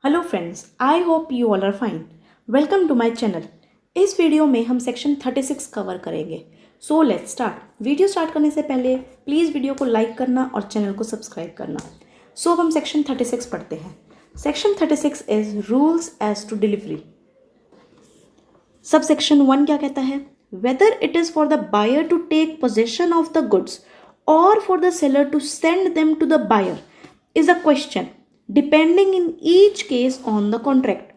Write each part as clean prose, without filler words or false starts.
Hello friends, I hope you all are fine. Welcome to my channel. इस video में हम section 36 cover करेंगे। So let's start. Video start करने से पहले प्लीज़ वीडियो को लाइक करना और चैनल को सब्सक्राइब करना। अब हम सेक्शन 36 पढ़ते हैं। Section 36 is rules as to delivery. Sub section 1 क्या कहता है? Whether it is for the buyer to take possession of the goods और for the seller to send them to the buyer is a question depending in each case on the contract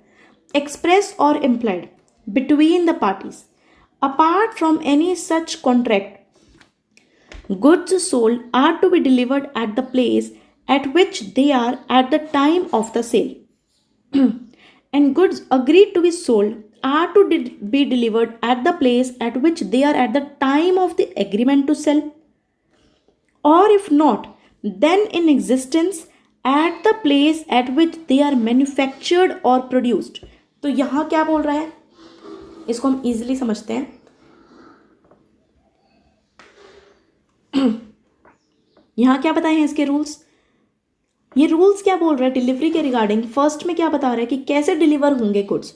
expressed or implied between the parties. Apart from any such contract, goods sold are to be delivered at the place at which they are at the time of the sale. And goods agreed to be sold are to be delivered at the place at which they are at the time of the agreement to sell. Or if not, then in existence at the place at which they are manufactured or produced. तो यहाँ क्या बोल रहा है, इसको हम easily समझते हैं। यहाँ क्या बताए हैं इसके रूल्स? ये रूल्स क्या बोल रहा है डिलीवरी के रिगार्डिंग? फर्स्ट में क्या बता रहा है कि कैसे डिलीवर होंगे गुड्स।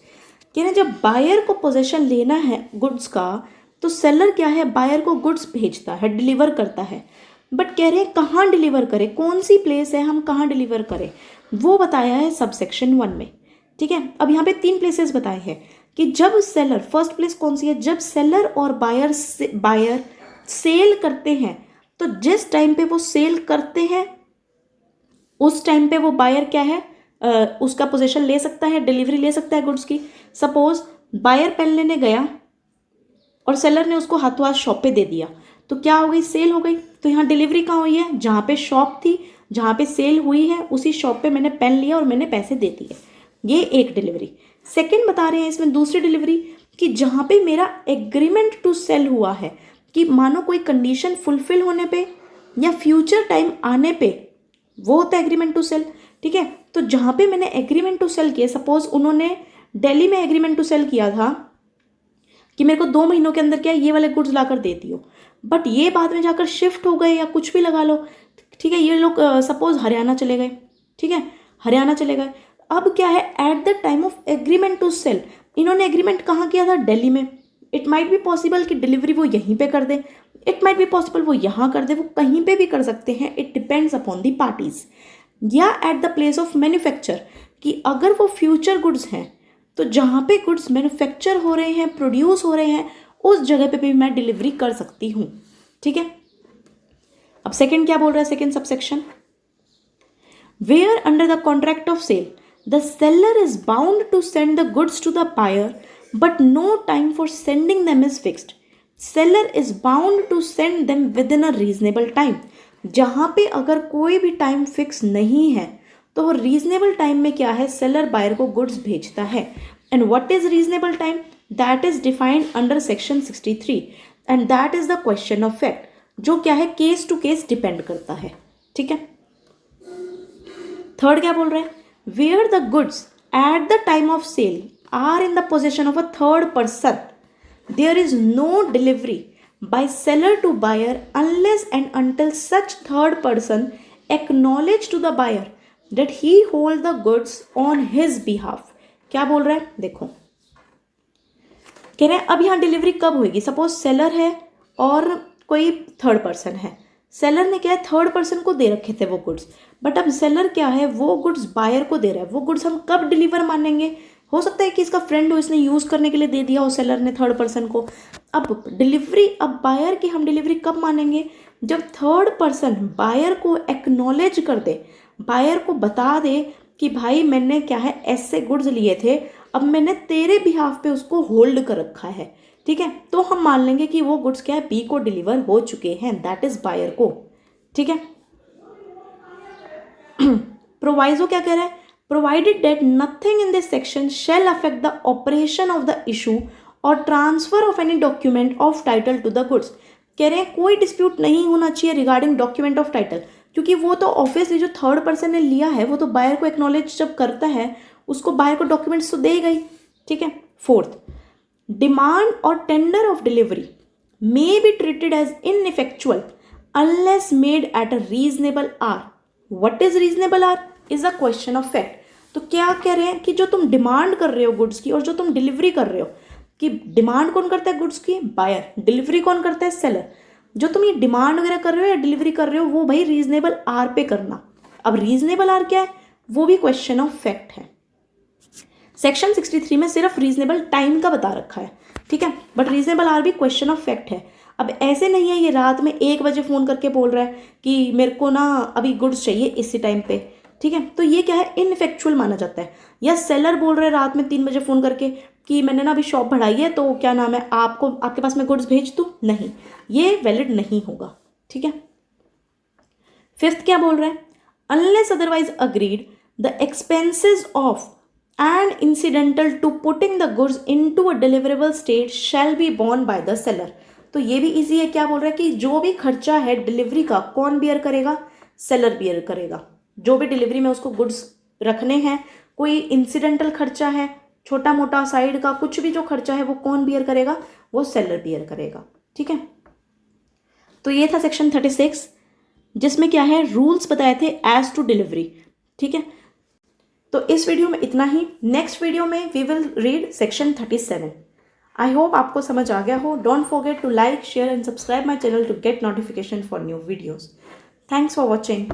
कि ना, जब बायर को पोजेशन लेना है गुड्स का, तो सेलर क्या है, बायर को गुड्स भेजता है, डिलीवर करता है। बट कह रहे हैं कहाँ डिलीवर करें, कौन सी प्लेस है, हम कहाँ डिलीवर करें, वो बताया है सब सेक्शन 1 में। ठीक है, अब यहाँ पे 3 प्लेसेस बताए हैं कि जब सेलर, फर्स्ट प्लेस कौन सी है, जब सेलर और बायर सेल करते हैं, तो जिस टाइम पे वो सेल करते हैं उस टाइम पे वो बायर क्या है, उसका पोजीशन ले सकता है, डिलीवरी ले सकता है गुड्स की। सपोज बायर पेन लेने गया और सेलर ने उसको हाथों हाथ शॉप पे दे दिया, तो क्या हो गई, सेल हो गई। तो यहाँ डिलीवरी कहाँ हुई है, जहाँ पे शॉप थी, जहाँ पे सेल हुई है, उसी शॉप पे मैंने पेन लिया और मैंने पैसे दे दिए। ये एक डिलीवरी। सेकंड बता रहे हैं इसमें दूसरी डिलीवरी कि जहाँ पे मेरा एग्रीमेंट टू सेल हुआ है, कि मानो कोई कंडीशन फुलफिल होने पे या फ्यूचर टाइम आने पे, वो होता है एग्रीमेंट टू सेल। ठीक है, तो जहाँ पे मैंने एग्रीमेंट टू सेल किया, सपोज उन्होंने दिल्ली में एग्रीमेंट टू सेल किया था कि मेरे को 2 महीनों के अंदर क्या ये वाले गुड्स लाकर दे दियो, बट ये बाद में जाकर शिफ्ट हो गए या कुछ भी लगा लो। ठीक है, ये लोग सपोज हरियाणा चले गए। ठीक है, हरियाणा चले गए। अब क्या है, at the time of agreement to sell इन्होंने एग्रीमेंट कहाँ किया था, दिल्ली में। इट माइट बी पॉसिबल कि डिलीवरी वो यहीं पे कर दे, इट माइट बी पॉसिबल वो यहाँ कर दे, वो कहीं पे भी कर सकते हैं। It depends upon the parties. या at the place of manufacture, कि अगर वो फ्यूचर गुड्स हैं तो जहाँ पे गुड्स मैन्युफैक्चर हो रहे हैं, प्रोड्यूस हो रहे हैं, उस जगह पे भी मैं डिलीवरी कर सकती हूँ। ठीक है, अब सेकंड क्या बोल रहा है, second subsection, where under the contract of sale the seller is bound to send the goods to the buyer but no time for sending them is fixed. Seller is bound to send them within a reasonable time. जहाँ पे अगर कोई भी time fix नहीं है, तो वो reasonable time में क्या है, सेलर बायर को गुड्स भेजता है। And what is reasonable time, that is defined under section 63 and that is the question of fact, जो क्या है, केस टू केस डिपेंड करता है। ठीक है, थर्ड क्या बोल रहे हैं, where the goods at the time of sale are in the possession of a third person there is no delivery by seller to buyer unless and until such third person acknowledge to the buyer that he hold the goods on his behalf। क्या बोल रहा है, देखो, कह रहे हैं अब यहाँ डिलीवरी कब होगी। सपोज सेलर है और कोई थर्ड पर्सन है। सेलर ने क्या है, थर्ड पर्सन को दे रखे थे वो गुड्स, बट अब सेलर क्या है, वो गुड्स बायर को दे रहा है। वो गुड्स हम कब डिलीवर मानेंगे, हो सकता है कि इसका फ्रेंड हो, इसने यूज़ करने के लिए दे दिया हो सेलर ने थर्ड पर्सन को। अब डिलीवरी, अब बायर की हम डिलीवरी कब मानेंगे, जब थर्ड पर्सन बायर को एक्नॉलेज कर दे, बायर को बता दे कि भाई मैंने क्या है, ऐसे गुड्स लिए थे, अब मैंने तेरे बिहाफ पे उसको होल्ड कर रखा है। ठीक है, तो हम मान लेंगे कि वो गुड्स क्या है, बी को डिलीवर हो चुके हैं, दैट इज बायर को। ठीक है, प्रोवाइजो क्या कह रहा है, provided that nothing in this section shall affect the operation of the issue और transfer of any document of title to the goods. कह रहे हैं कोई डिस्प्यूट नहीं होना चाहिए रिगार्डिंग डॉक्यूमेंट ऑफ टाइटल, क्योंकि वो तो ऑब्वियसली जो थर्ड पर्सन ने लिया है वो तो बायर को एक्नॉलेज जब करता है, उसको बायर को डॉक्यूमेंट्स तो देगा ही। ठीक है, फोर्थ, डिमांड और tender of delivery may be treated as ineffectual unless made at a reasonable hour. What is reasonable hour is a question of fact. तो क्या कह रहे हैं कि जो तुम डिमांड कर रहे हो गुड्स की और जो तुम डिलीवरी कर रहे हो, कि डिमांड कौन करता है गुड्स की, बायर, डिलीवरी कौन करता है, सेलर। जो तुम ये डिमांड वगैरह कर रहे हो या डिलीवरी कर रहे हो वो भाई रीजनेबल आर पे करना। अब रीजनेबल आर क्या है, वो भी क्वेश्चन ऑफ फैक्ट है। सेक्शन 63 में सिर्फ रीजनेबल टाइम का बता रखा है, ठीक है, बट रीजनेबल आर भी क्वेश्चन ऑफ फैक्ट है। अब ऐसे नहीं है ये रात में 1 बजे फ़ोन करके बोल रहा है कि मेरे को ना अभी गुड्स चाहिए इसी टाइम पे, ठीक है, तो ये क्या है, इनफेक्चुअल माना जाता है। या सेलर बोल रहे हैं रात में 3 बजे फ़ोन करके कि मैंने ना अभी शॉप बढ़ाई है तो क्या नाम है, आपको आपके पास मैं गुड्स भेज दूँ, नहीं, ये वैलिड नहीं होगा, ठीक है। फिफ्थ क्या बोल रहा है, unless otherwise agreed the expenses of and incidental to putting the goods into a deliverable state shall be borne by the seller। तो ये भी इजी है, क्या बोल रहा है कि जो भी खर्चा है डिलीवरी का कौन बियर करेगा, सेलर बियर करेगा। जो भी डिलीवरी में उसको गुड्स रखने हैं, कोई इंसिडेंटल खर्चा है, छोटा मोटा साइड का कुछ भी जो खर्चा है वो कौन बियर करेगा, वो सेलर बियर करेगा, ठीक है। तो ये था सेक्शन 36 जिसमें क्या है, रूल्स बताए थे एज टू डिलीवरी, ठीक है। तो इस वीडियो में इतना ही। नेक्स्ट वीडियो में we will read section 37। I hope आपको समझ आ गया हो। Don't forget to like, share and subscribe my channel to get notification for new videos. Thanks for watching.